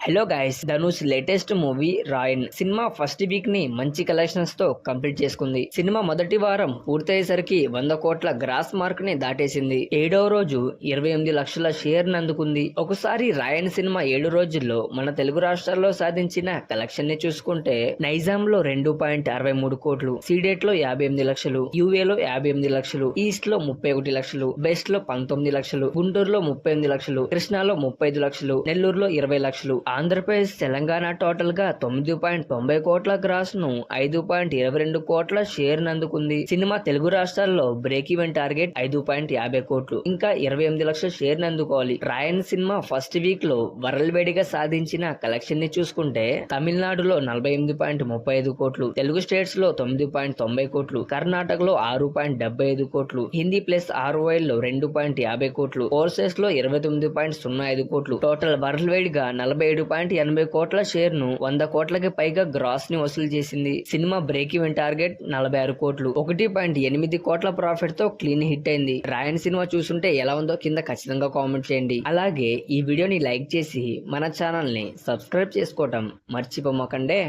Hello guys, Dhanush latest movie Raayan cinema first week ని మంచి collections తో కంప్లీట్ చేసుకుంది. సినిమా మొదటి వారం పూర్తయ్యేసరికి 100 కోట్ల గ్రాస్ మార్క్ ని దాటేసింది. 7వ రోజు 28 లక్షల షేర్ నందుకుంది. ఒకసారి రాయన్ సినిమా 7 రోజుల్లో మన తెలుగు రాష్ట్రాల్లో సాధించిన కలెక్షన్ ని చూసుకుంటే నైజాం లో 2.63 కోట్లు, సీడెట్ లో 58 లక్షలు, యూఏ లో 58 లక్షలు, ఈస్ట్ లో 31 లక్షలు, వెస్ట్ లో 19 లక్షలు, గుంటూరులో 38 లక్షలు, కృష్ణాలో 35 లక్షలు, నెల్లూరులో 20 లక్షలు, ఆంధ్రప్రదేశ్, తెలంగాణ టోటల్ గా 9.90 కోట్ల గ్రాస్ ను 5.22 కోట్ల షేర్ నందుకుంది. సినిమా తెలుగు రాష్ట్రాల్లో బ్రేక్ ఈవెన్ టార్గెట్ 5.50 కోట్లు, ఇంకా 28 లక్షల షేర్ నందుకోవాలి. రాయన్ సినిమా ఫస్ట్ వీక్ లో వరల్డ్ వైడ్ గా సాధించిన కలెక్షన్ ని చూసుకుంటే తమిళనాడులో 48.35 కోట్లు, తెలుగు స్టేట్స్ లో 9.90 కోట్లు, కర్ణాటకలో 6.75 కోట్లు, హిందీ ప్లస్ ROI లో 2.50 కోట్లు, ఓవర్సీస్ లో 29.05 కోట్లు, టోటల్ వరల్డ్ వైడ్ గా 47.80 కోట్ల షేర్ ను 100 కోట్లకి పైగా గ్రాస్ ని వసూలు చేసింది. సినిమా బ్రేక్ ఈవెన్ టార్గెట్ 46 కోట్లు, 1.8 కోట్ల ప్రాఫిట్ తో క్లీన్ హిట్ అయింది. రాయన్ సినిమా చూస్తుంటే ఎలా ఉందో కింద ఖచ్చితంగా కామెంట్ చేయండి. అలాగే ఈ వీడియోని లైక్ చేసి మన ఛానల్ ని సబ్స్క్రైబ్ చేసుకోవటం మర్చిపోమకండే.